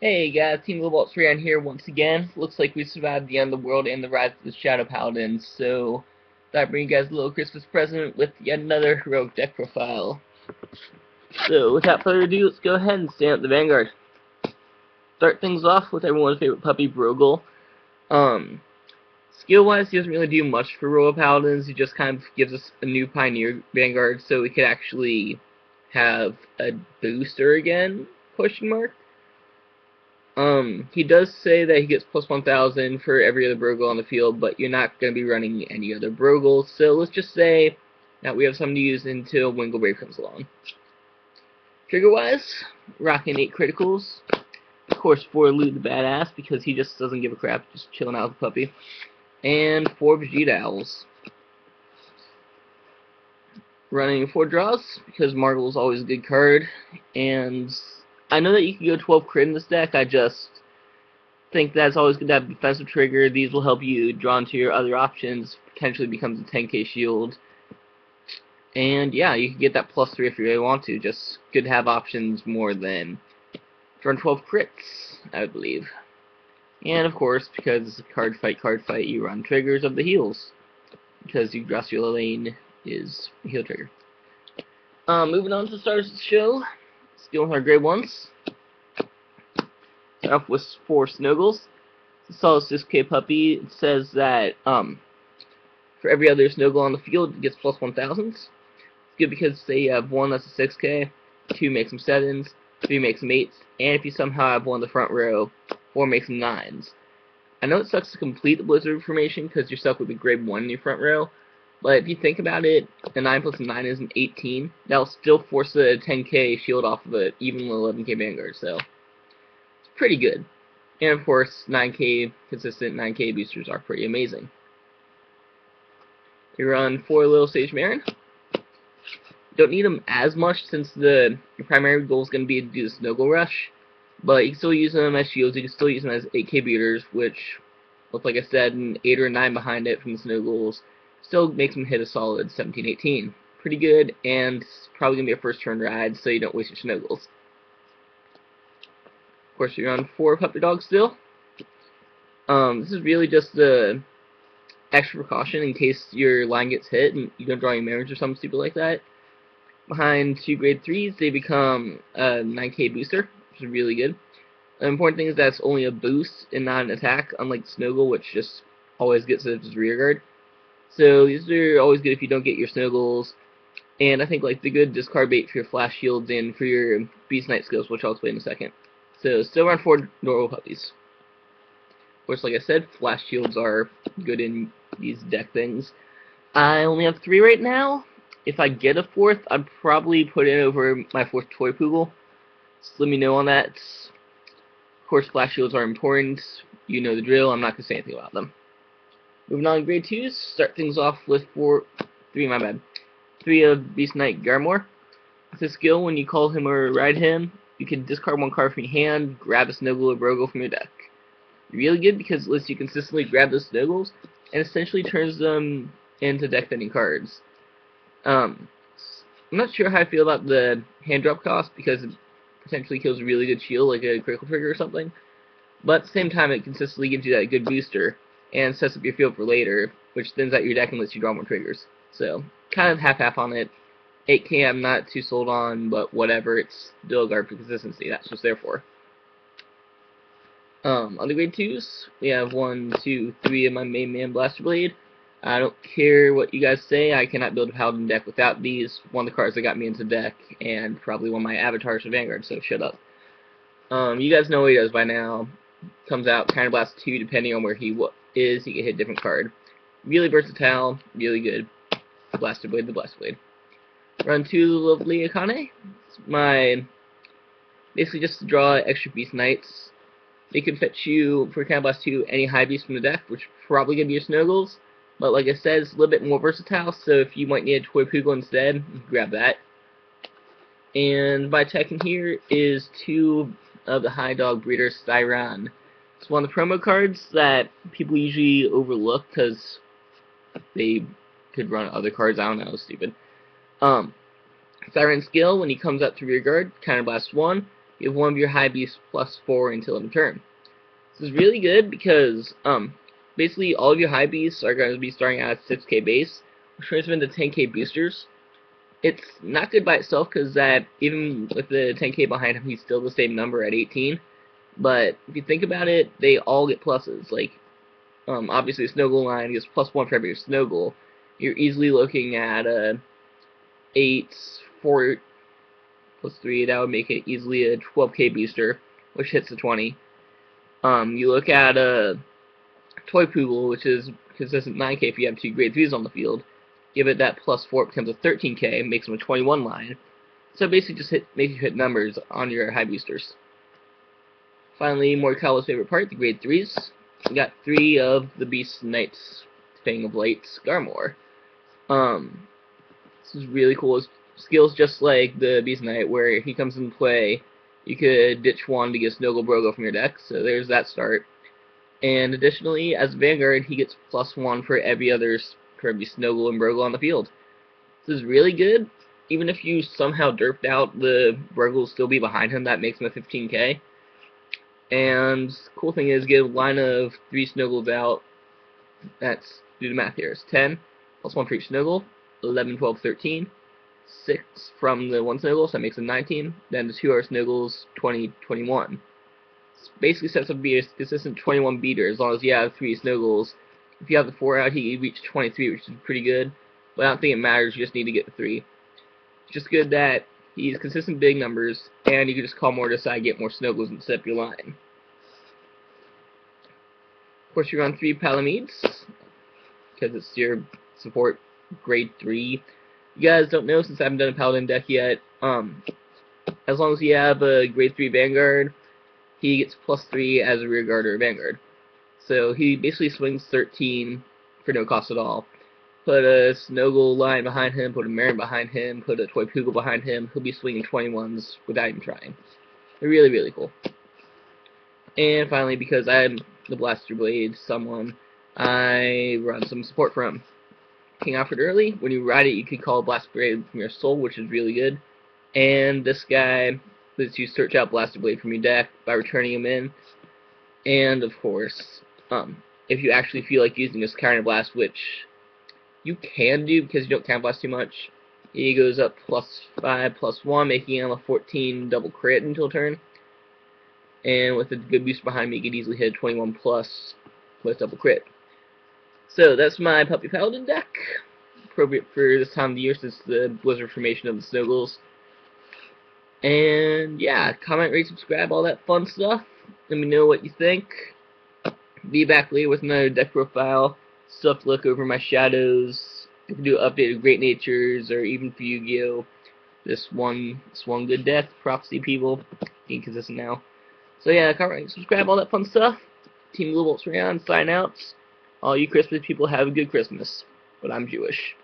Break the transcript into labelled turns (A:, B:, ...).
A: Hey guys, Team Global 3 on here once again. Looks like we survived the end of the world and the rise of the Shadow Paladins, so thought I'd bring you guys a little Christmas present with yet another heroic deck profile. So without further ado, let's go ahead and stand up the Vanguard. Start things off with everyone's favorite puppy, Bruegel. Skill-wise, he doesn't really do much for Royal Paladins. He just kind of gives us a new Pioneer Vanguard, so we could actually have a booster again, question mark. He does say that he gets plus 1,000 for every other Bruegel on the field, but you're not going to be running any other Bruegel, so let's just say that we have something to use until Winglebrave comes along. Trigger-wise, rocking 8 criticals. Of course, 4 Loot the Badass, because he just doesn't give a crap, just chilling out with the puppy. And 4 Vegeta Owls. Running 4 draws, because Margle's always a good card, and I know that you can go 12 crit in this deck, I just think that's always going to have a defensive trigger. These will help you draw into your other options, potentially becomes a 10k shield. And yeah, you can get that plus 3 if you really want to, just good to have options more than run 12 crits, I would believe. And of course, because it's a card fight, you run triggers of the heals, because you Grass Your Lane is a heal trigger. Moving on to the stars of the show. Dealing with our grade 1s. Start off with 4 Snuggles. It's a solid 6k puppy. It says that for every other Snuggle on the field, it gets plus 1,000. It's good because they have 1 that's a 6k, 2 makes them 7s, 3 makes them 8s, and if you somehow have 1 in the front row, 4 makes them 9s. I know it sucks to complete the Blizzard formation because you're stuck with a grade 1 in your front row, but if you think about it, a 9 plus a 9 is an 18. That'll still force a 10k shield off of an even 11k Vanguard, so it's pretty good. And of course, 9k consistent 9k boosters are pretty amazing. You run 4 Little Sage Marin. Don't need them as much since your primary goal is going to be to do the Snuggle Rush, but you can still use them as shields. You can still use them as 8k beaters, which, like I said, an 8 or a 9 behind it from the Snuggles still makes them hit a solid 17-18. Pretty good, and it's probably going to be a first turn ride, so you don't waste your Snuggles. Of course, you're on 4 Puppy Dogs still. This is really just the extra precaution in case your line gets hit and you don't draw any marriage or something stupid like that. Behind 2 grade 3s, they become a 9k booster, which is really good. The important thing is that it's only a boost and not an attack, unlike Snuggle, which just always gets its rear guard. So these are always good if you don't get your Snuggles, and I think like the good discard bait for your Flash Shields and for your Beast Knight skills, which I'll explain in a second. So still around 4 normal puppies. Of course, like I said, Flash Shields are good in these deck things. I only have 3 right now. If I get a 4th, I'd probably put it over my 4th Toy Pugel. So let me know on that. Of course, Flash Shields are important. You know the drill. I'm not going to say anything about them. Moving on to grade 2s, start things off with 3 of Beast Knight Garmore. With his skill, when you call him or ride him, you can discard 1 card from your hand, grab a Snuggle or Bruegel from your deck. Really good because it lets you consistently grab those Snuggles, and essentially turns them into deck-bending cards. I'm not sure how I feel about the hand drop cost, because it potentially kills a really good shield, like a critical trigger or something, but at the same time, it consistently gives you that good booster, and sets up your field for later, which thins out your deck and lets you draw more triggers. So, kind of half-half on it. 8k I'm not too sold on, but whatever, it's still a guard for consistency, that's what it's there for. On the grade 2s, we have 1, 2, 3 of my main man Blaster Blade. I don't care what you guys say, I cannot build a Paladin deck without these. One of the cards that got me into the deck, and probably one of my avatars for Vanguard, so shut up. You guys know what he does by now. Comes out, Counterblast 2, depending on where he is, he can hit a different card. Really versatile, really good. Blaster Blade, the Blaster Blade. Run 2 Lovely Akane. It's basically just to draw extra Beast Knights. They can fetch you, for Counterblast 2, any high beast from the deck, which is probably going to be your Snuggles. But like I said, it's a little bit more versatile, so if you might need a Toy Pugel instead, grab that. And my tech in here is 2 of the High Dog Breeder Styron. It's one of the promo cards that people usually overlook because they could run other cards. I don't know, stupid. Styron skill, when he comes up to rear guard, counterblast 1. Give one of your high beasts +4 until end of turn. This is really good because basically all of your high beasts are going to be starting out at 6k base, which turns them into 10k boosters. It's not good by itself because that even with the 10k behind him, he's still the same number at 18. But if you think about it, they all get pluses. Like obviously Snuggle line gets +1 for every Snuggle. You're easily looking at 8, 4 plus 3. That would make it easily a 12k booster, which hits the 20. You look at Toy Pugil, which is consistent 9k if you have 2 grade 3s on the field. Give it that +4, it becomes a 13k, makes them a 21 line. So basically just makes you hit numbers on your high boosters. Finally, more Kalos' favorite part, the grade 3s. You got 3 of the Beast Knight's Fang of Light's Garmore. This is really cool. His skills just like the Beast Knight, where he comes into play, you could ditch one to get Snuggle Bruegel from your deck, so there's that start. And additionally, as Vanguard, he gets +1 for every Snuggle and Bruegel on the field. This is really good. Even if you somehow derped out, the Bruegel will still be behind him. That makes him a 15k. And cool thing is, get a line of 3 Snuggles out. That's, do the math here, it's 10, +1 for each Snuggle, 11, 12, 13. 6 from the 1 Snuggle, so that makes it 19. Then the 2 other Snuggles, 20, 21. This basically sets up to be a consistent 21 beater as long as you have 3 Snuggles. If you have the 4 out, he can reach 23, which is pretty good. But I don't think it matters, you just need to get the 3. It's just good that he's consistent big numbers, and you can just call Mortis to get more Snuggles and set up your line. Of course, you run 3 Palamutes, because it's your support grade 3. You guys don't know, since I haven't done a Paladin deck yet, as long as you have a grade 3 Vanguard, he gets +3 as a rear guard or Vanguard. So he basically swings 13 for no cost at all. Put a Snuggle line behind him, put a Marin behind him, put a Toy Pugil behind him, he'll be swinging 21s without even trying. They're really, really cool. And finally, because I'm the Blaster Blade someone, I run some support for him. King Alfred early. When you ride it, you can call Blaster Blade from your soul, which is really good. And this guy lets you search out Blaster Blade from your deck by returning him in. And of course, if you actually feel like using his Counter Blast, which you can do because you don't Counter Blast too much, he goes up +5, +1, making him a 14 double crit until turn. And with a good boost behind me, you could easily hit 21 plus with double crit. So that's my Puppy Paladin deck, appropriate for this time of the year since the Blizzard formation of the Snuggles. And yeah, comment, rate, subscribe, all that fun stuff. Let me know what you think. Be back later with another deck profile. Still have to look over my shadows. I can do updated Great Natures or even for Yu-Gi-Oh! This one good deck, Prophecy people, being consistent now. So yeah, comment, rate, subscribe, all that fun stuff. Team Little Bolts around, sign out. All you Christmas people have a good Christmas, but I'm Jewish.